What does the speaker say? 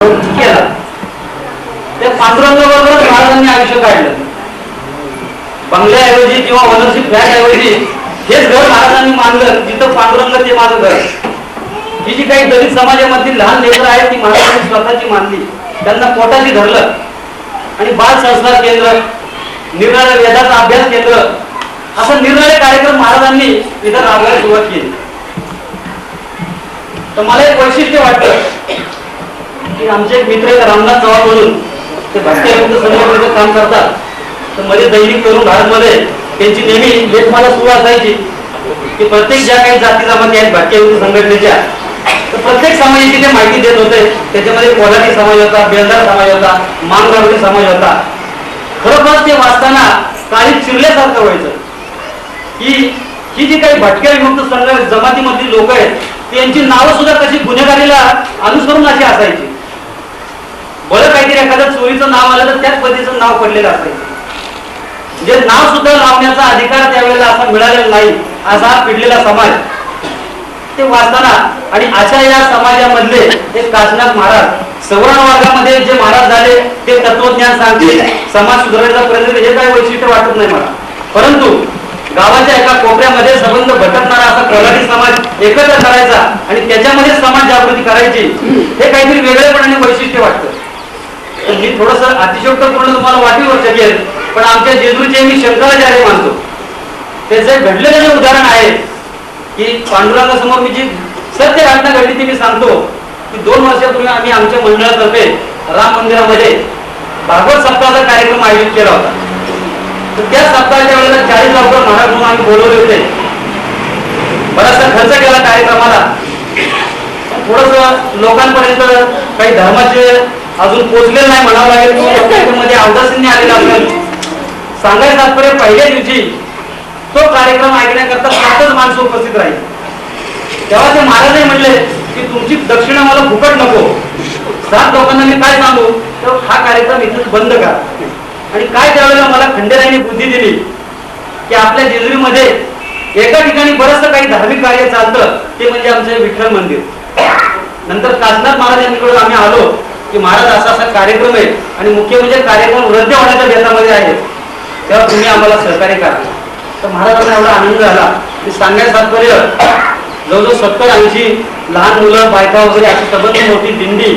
केला. त्या पांडुरंगाबरोबर महाराजांनी आयुष्य काढलं. बंगल्याऐवजी किंवा ओनरशिप फ्लॅट ऐवजी हेच घर महाराजांनी मानलं जिथं पांडुरंग ते माझं घर. ही जी काही दलित समाजामधली लहान लेकरं आहेत ती महाराजांनी स्वतःची मानली, त्यांना पोटाशी धरलं आणि बाल संस्कार केंद्र, निरनिराळ्या वेदाचा अभ्यास केंद्र असं निरनिराळे कार्यक्रम महाराजांनी इथं राबवायला सुरुवात केली. तर मला एक वैशिष्ट्य वाटतं की आमचे एक मित्र रामनाथ चव्हाण म्हणून ते भटक्यामुक्त संघटनेचं काम करतात. तर मध्ये दैनिक तरुण भारतमध्ये त्यांची नेहमी लेखमाला सुरू असायची की प्रत्येक ज्या काही जाती जमाती आहेत भटक्यामुक्त संघटनेच्या, तर प्रत्येक समाजाची ते माहिती देत होते. त्याच्यामध्ये कोल्हाटी समाज होता, बेलदार समाज होता, मांगरावडी समाज होता. खरोखर ते वाचताना काही चिरल्यासारखं व्हायचं की ही जी काही भटक्या विमुक्त जमातीमधली लोक आहेत त्यांची नावं सुद्धा कशी गुन्हेगारीला अनुसरून अशी असायची. बरं काहीतरी एखादं चोरीचं नाव आलं तर त्याच पद्धतीचं नाव पडलेलं असायचं. म्हणजे नाव सुद्धा लावण्याचा अधिकार त्यावेळेला असा मिळालेला नाही असा हा पिडलेला समाज ते वाचताना. आणि अशा या समाजामधले एक काशीनाथ महाराज सवर्ण वर्गामध्ये जे महाराज झाले ते तत्वज्ञान सांगतील, समाज सुधारण्याचा प्रयत्न, हे काही वैशिष्ट्य वाटत नाही मला. परंतु गावाच्या एका कोपऱ्यामध्ये संबंध भटकणारा असा कोल्हाटी समाज एकत्र करायचा आणि त्याच्यामध्ये समाज जागृती करायची, हे काहीतरी वेगळेपणाने वैशिष्ट्य वाटतं. मी थोडस अतिशयोक्तपूर्ण तुम्हाला वाटीवर शकेल, पण आमच्या जेजुरीचे मी शंकराचार्य मानतो. त्याचे घडलेलं जे उदाहरण आहे की पांडुरंगासमोर मी जी सत्य घटना घडली ती मी सांगतो की 2 वर्षापूर्वी आम्ही आमच्या मंडळातर्फे राम मंदिरामध्ये भागवत सप्ताहाचा कार्यक्रम आयोजित केला होता. तर त्या सप्ताहाच्या वेळेला 40 लाख महाराज म्हणून आम्ही बोलवले होते. बराचसा खर्च केला कार्यक्रमाला. थोडस लोकांपर्यंत काही धर्माचे अजून पोचलेलं नाही म्हणावं लागेल, मध्ये अवदासींनी आलेला असेल. सांगायचं तात्पर्य पहिल्या दिवशी तो कार्यक्रम ऐकण्याकरता 7च माणसं उपस्थित राहील. तेव्हा ते महाराजही म्हणले की तुमची दक्षिणा मला फुकट नको. 7 लोकांना मी काय सांगू, तर हा कार्यक्रम इथेच बंद करा. आणि काय त्यावेळेला मला खंडेरायाने बुद्धी दिली की आपल्या जेजुरीमध्ये एका ठिकाणी बरंचसं काही धार्मिक कार्य चालतं, ते म्हणजे आमचं विठ्ठल मंदिर. नंतर काशीनाथ महाराज यांच्याकडून आम्ही आलो की महाराज असा असा कार्यक्रम आहे आणि मुख्य म्हणजे कार्यक्रम रद्द होण्याच्या बेतामध्ये आहे, तेव्हा तुम्ही आम्हाला सहकार्य करा. तर महाराजांना एवढा आनंद झाला की सांगायचं तात्पर्य जवळजवळ 70-80 लहान मुलं बायका वगैरे अशी तब्बल मोठी दिंडी